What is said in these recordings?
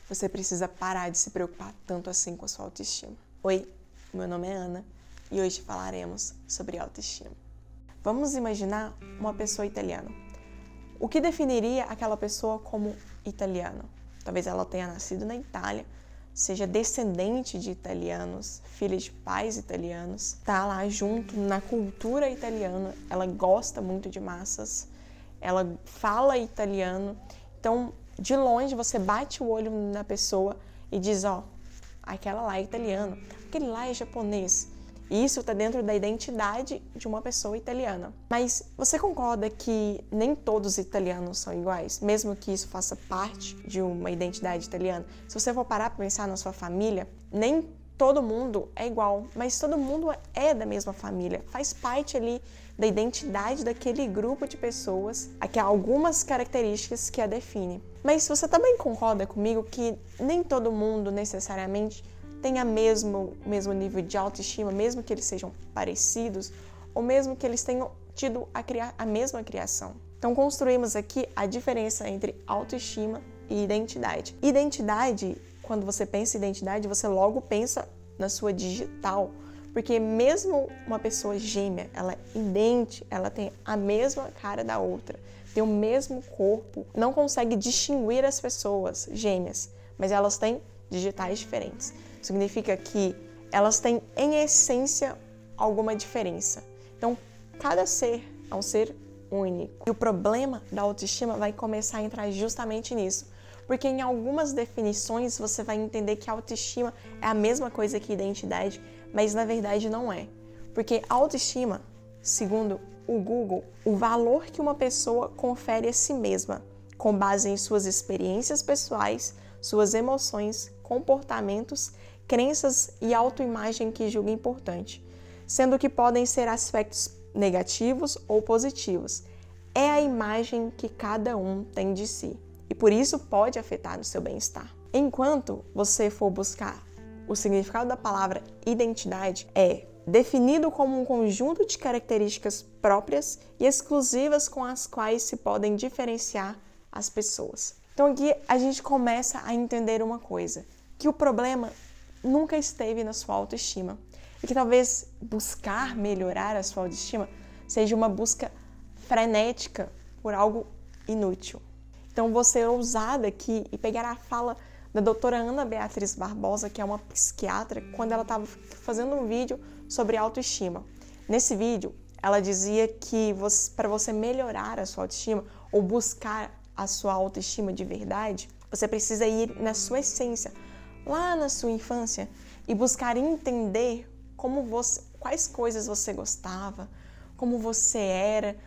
você precisa parar de se preocupar tanto assim com a sua autoestima. Oi, meu nome é Ana e hoje falaremos sobre autoestima. Vamos imaginar uma pessoa italiana. O que definiria aquela pessoa como italiana? Talvez ela tenha nascido na Itália, seja descendente de italianos, filha de pais italianos, está lá junto na cultura italiana, ela gosta muito de massas, ela fala italiano, então de longe você bate o olho na pessoa e diz, aquela lá é italiana, aquele lá é japonês. E isso está dentro da identidade de uma pessoa italiana. Mas você concorda que nem todos os italianos são iguais? Mesmo que isso faça parte de uma identidade italiana? Se você for parar para pensar na sua família, nem todo mundo é igual, mas todo mundo é da mesma família. Faz parte ali da identidade daquele grupo de pessoas, aqui há algumas características que a definem. Mas você também concorda comigo que nem todo mundo necessariamente tem o mesmo nível de autoestima, mesmo que eles sejam parecidos, ou mesmo que eles tenham tido a mesma criação. Então, construímos aqui a diferença entre autoestima e identidade. Identidade, quando você pensa em identidade, você logo pensa na sua digital, porque mesmo uma pessoa gêmea, ela é idêntica, ela tem a mesma cara da outra, tem o mesmo corpo, não consegue distinguir as pessoas gêmeas, mas elas têm digitais diferentes. Significa que elas têm, em essência, alguma diferença. Então, cada ser é um ser único. E o problema da autoestima vai começar a entrar justamente nisso. Porque em algumas definições você vai entender que a autoestima é a mesma coisa que identidade, mas na verdade não é. Porque a autoestima, segundo o Google, o valor que uma pessoa confere a si mesma, com base em suas experiências pessoais, suas emoções, comportamentos, crenças e autoimagem que julga importante, sendo que podem ser aspectos negativos ou positivos. É a imagem que cada um tem de si e por isso pode afetar no seu bem-estar. Enquanto você for buscar o significado da palavra identidade, é definido como um conjunto de características próprias e exclusivas com as quais se podem diferenciar as pessoas. Então aqui a gente começa a entender uma coisa, que o problema nunca esteve na sua autoestima e que talvez buscar melhorar a sua autoestima seja uma busca frenética por algo inútil. Então vou ser ousada aqui e pegar a fala da doutora Ana Beatriz Barbosa, que é uma psiquiatra, quando ela estava fazendo um vídeo sobre autoestima. Nesse vídeo, ela dizia que para você melhorar a sua autoestima ou buscar a sua autoestima de verdade, você precisa ir na sua essência, lá na sua infância, e buscar entender quais coisas você gostava, como você era,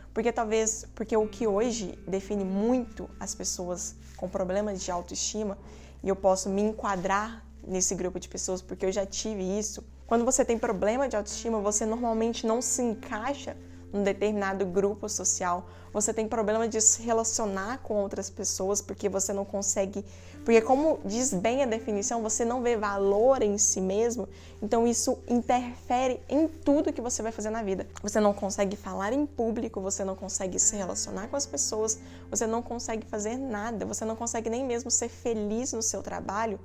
porque o que hoje define muito as pessoas com problemas de autoestima, e eu posso me enquadrar nesse grupo de pessoas porque eu já tive isso. Quando você tem problema de autoestima, você normalmente não se encaixa num determinado grupo social, você tem problema de se relacionar com outras pessoas porque você não consegue, porque como diz bem a definição, você não vê valor em si mesmo, então isso interfere em tudo que você vai fazer na vida. Você não consegue falar em público, você não consegue se relacionar com as pessoas, você não consegue fazer nada, você não consegue nem mesmo ser feliz no seu trabalho,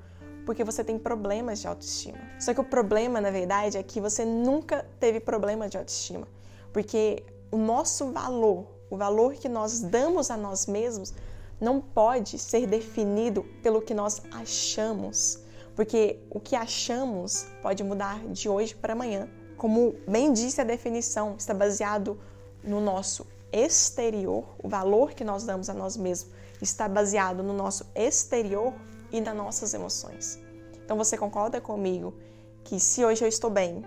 porque você tem problemas de autoestima. Só que o problema, na verdade, é que você nunca teve problema de autoestima. Porque o nosso valor, o valor que nós damos a nós mesmos, não pode ser definido pelo que nós achamos. Porque o que achamos pode mudar de hoje para amanhã. Como bem disse a definição, está baseado no nosso exterior, o valor que nós damos a nós mesmos está baseado no nosso exterior e nas nossas emoções. Então você concorda comigo que se hoje eu estou bem,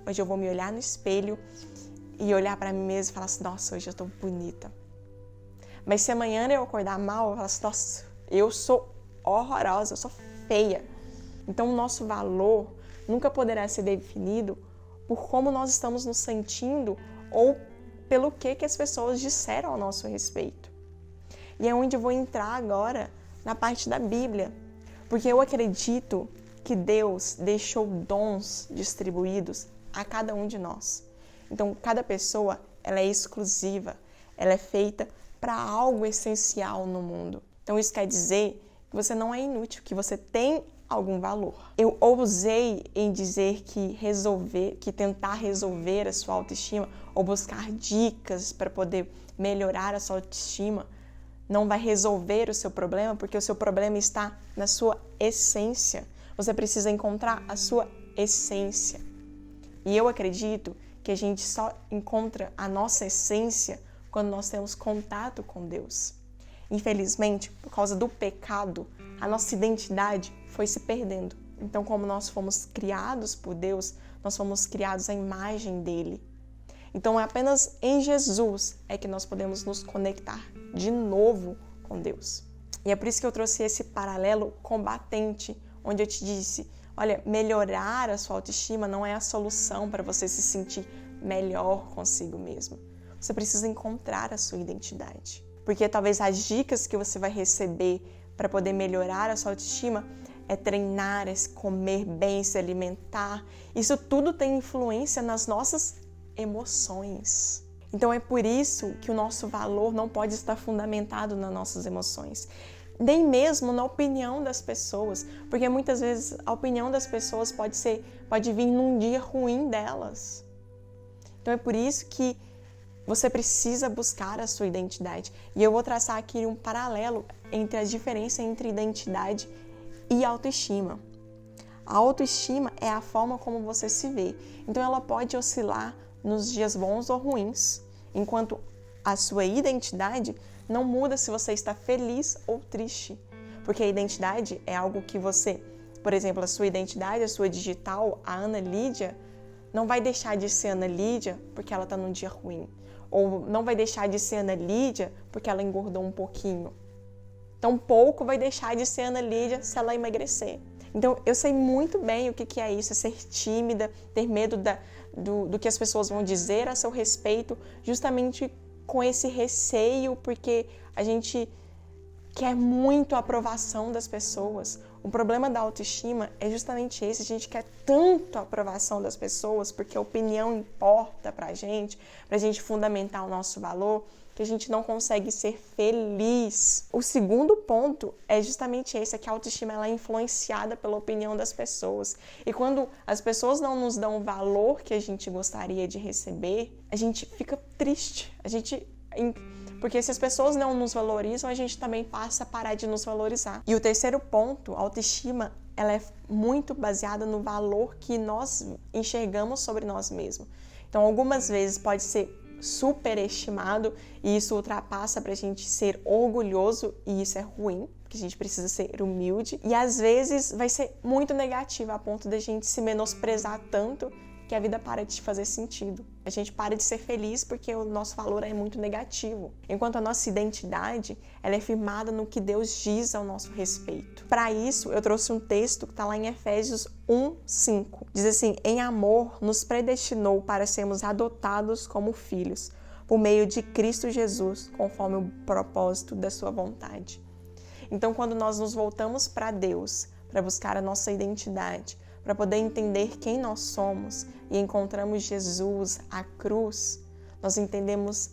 hoje eu vou me olhar no espelho e olhar para mim mesma e falar assim, nossa, hoje eu estou bonita. Mas se amanhã eu acordar mal, eu falar assim, nossa, eu sou horrorosa, eu sou feia. Então o nosso valor nunca poderá ser definido por como nós estamos nos sentindo ou pelo que as pessoas disseram ao nosso respeito. E é onde eu vou entrar agora na parte da Bíblia, porque eu acredito que Deus deixou dons distribuídos a cada um de nós. Então, cada pessoa, ela é exclusiva, ela é feita para algo essencial no mundo. Então, isso quer dizer que que você não é inútil, que você tem algum valor. Eu ousei em dizer que tentar resolver a sua autoestima ou buscar dicas para poder melhorar a sua autoestima não vai resolver o seu problema, porque o seu problema está na sua essência. Você precisa encontrar a sua essência. E eu acredito que a gente só encontra a nossa essência quando nós temos contato com Deus. Infelizmente, por causa do pecado, a nossa identidade foi se perdendo. Então, como nós fomos criados por Deus, nós fomos criados à imagem dele. Então, é apenas em Jesus é que nós podemos nos conectar de novo com Deus. E é por isso que eu trouxe esse paralelo combatente, onde eu te disse, olha, melhorar a sua autoestima não é a solução para você se sentir melhor consigo mesmo. Você precisa encontrar a sua identidade. Porque talvez as dicas que você vai receber para poder melhorar a sua autoestima é treinar, é comer bem, se alimentar. Isso tudo tem influência nas nossas emoções. Então é por isso que o nosso valor não pode estar fundamentado nas nossas emoções, nem mesmo na opinião das pessoas, porque muitas vezes a opinião das pessoas pode vir num dia ruim delas. Então é por isso que você precisa buscar a sua identidade. E eu vou traçar aqui um paralelo entre a diferença entre identidade e autoestima. A autoestima é a forma como você se vê. Então ela pode oscilar nos dias bons ou ruins, enquanto a sua identidade não muda se você está feliz ou triste. Porque a identidade é algo que você, por exemplo, a sua identidade, a sua digital, a Ana Lídia, não vai deixar de ser Ana Lídia porque ela está num dia ruim. Ou não vai deixar de ser Ana Lídia porque ela engordou um pouquinho. Tampouco vai deixar de ser Ana Lídia se ela emagrecer. Então, eu sei muito bem o que é isso, é ser tímida, ter medo do que as pessoas vão dizer a seu respeito, justamente com esse receio, porque a gente quer muito a aprovação das pessoas. O problema da autoestima é justamente esse, a gente quer tanto a aprovação das pessoas, porque a opinião importa pra gente fundamentar o nosso valor, que a gente não consegue ser feliz. O segundo ponto é justamente esse, é que a autoestima ela é influenciada pela opinião das pessoas. E quando as pessoas não nos dão o valor que a gente gostaria de receber, a gente fica triste. Porque se as pessoas não nos valorizam, a gente também passa a parar de nos valorizar. E o terceiro ponto, a autoestima, ela é muito baseada no valor que nós enxergamos sobre nós mesmos. Então, algumas vezes pode ser superestimado e isso ultrapassa para a gente ser orgulhoso e isso é ruim, porque a gente precisa ser humilde. E às vezes vai ser muito negativo a ponto de a gente se menosprezar tanto que a vida para de fazer sentido. A gente para de ser feliz porque o nosso valor é muito negativo. Enquanto a nossa identidade, ela é firmada no que Deus diz ao nosso respeito. Para isso, eu trouxe um texto que está lá em Efésios 1:5. Diz assim, em amor nos predestinou para sermos adotados como filhos, por meio de Cristo Jesus, conforme o propósito da sua vontade. Então, quando nós nos voltamos para Deus, para buscar a nossa identidade, para poder entender quem nós somos e encontramos Jesus, a cruz, nós entendemos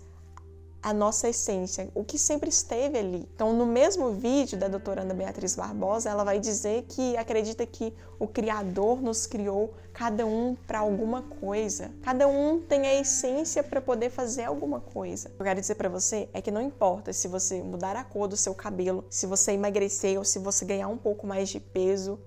a nossa essência, o que sempre esteve ali. Então, no mesmo vídeo da doutora Ana Beatriz Barbosa, ela vai dizer que acredita que o Criador nos criou cada um para alguma coisa. Cada um tem a essência para poder fazer alguma coisa. O que eu quero dizer para você é que não importa se você mudar a cor do seu cabelo, se você emagrecer ou se você ganhar um pouco mais de peso,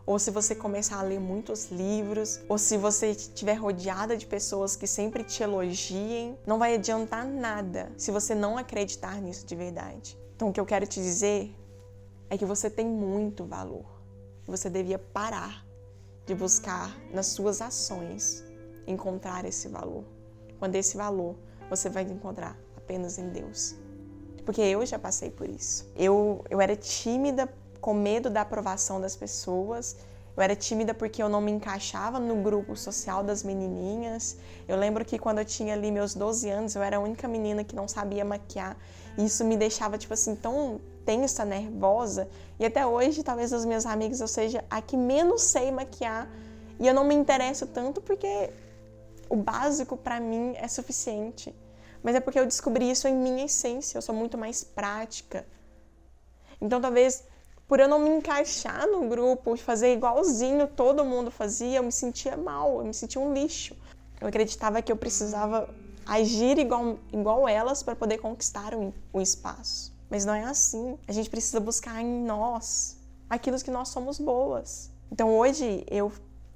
ou se você começar a ler muitos livros, ou se você estiver rodeada de pessoas que sempre te elogiem, não vai adiantar nada se você não acreditar nisso de verdade. Então, o que eu quero te dizer é que você tem muito valor. Você devia parar de buscar nas suas ações encontrar esse valor. Quando esse valor você vai encontrar apenas em Deus. Porque eu já passei por isso. Eu era tímida com medo da aprovação das pessoas. Eu era tímida porque eu não me encaixava no grupo social das menininhas. Eu lembro que quando eu tinha ali meus 12 anos, eu era a única menina que não sabia maquiar. E isso me deixava, tão tensa, nervosa. E até hoje, talvez as minhas amigas eu seja a que menos sei maquiar. E eu não me interesso tanto porque o básico para mim é suficiente. Mas é porque eu descobri isso em minha essência. Eu sou muito mais prática. Então, talvez Por eu não me encaixar no grupo, fazer igualzinho todo mundo fazia, eu me sentia mal, eu me sentia um lixo. Eu acreditava que eu precisava agir igual elas para poder conquistar o espaço. Mas não é assim. A gente precisa buscar em nós aquilo que nós somos boas. Então hoje eu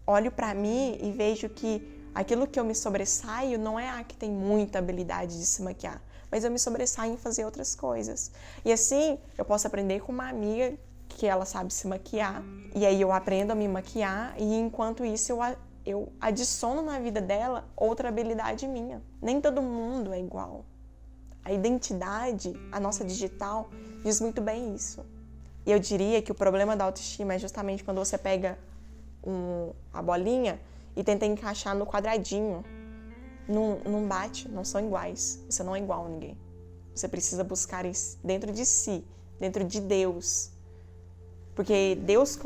olho para mim e vejo que aquilo que eu me sobressaio não é a que tem muita habilidade de se maquiar, mas eu me sobressaio em fazer outras coisas. E assim, eu posso aprender com uma amiga que ela sabe se maquiar, e aí eu aprendo a me maquiar, e enquanto isso eu adiciono na vida dela outra habilidade minha. Nem todo mundo é igual. A identidade, a nossa digital, diz muito bem isso. E eu diria que o problema da autoestima é justamente quando você pega a bolinha e tenta encaixar no quadradinho. Não bate, não são iguais. Você não é igual a ninguém. Você precisa buscar dentro de si, dentro de Deus. Porque Deus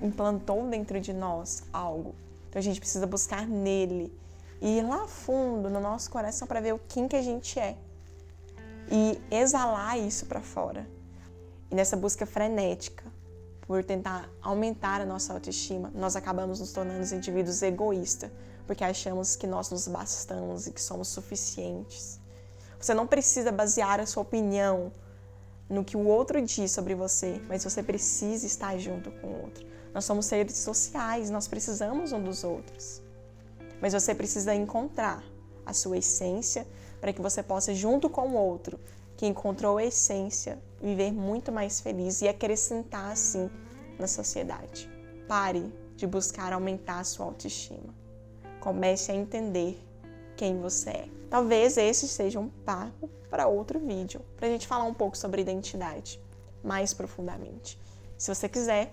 implantou dentro de nós algo. Então a gente precisa buscar nele. E ir lá fundo, no nosso coração, para ver quem que a gente é. E exalar isso para fora. E nessa busca frenética, por tentar aumentar a nossa autoestima, nós acabamos nos tornando indivíduos egoístas, porque achamos que nós nos bastamos e que somos suficientes. Você não precisa basear a sua opinião no que o outro diz sobre você, mas você precisa estar junto com o outro. Nós somos seres sociais, nós precisamos um dos outros. Mas você precisa encontrar a sua essência para que você possa, junto com o outro, que encontrou a essência, viver muito mais feliz e acrescentar, assim, na sociedade. Pare de buscar aumentar a sua autoestima. Comece a entender quem você é. Talvez esse seja um papo para outro vídeo, para a gente falar um pouco sobre identidade, mais profundamente. Se você quiser,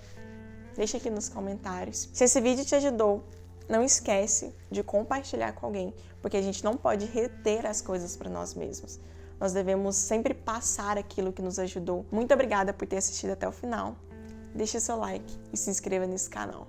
deixa aqui nos comentários. Se esse vídeo te ajudou, não esquece de compartilhar com alguém, porque a gente não pode reter as coisas para nós mesmos. Nós devemos sempre passar aquilo que nos ajudou. Muito obrigada por ter assistido até o final. Deixe seu like e se inscreva nesse canal.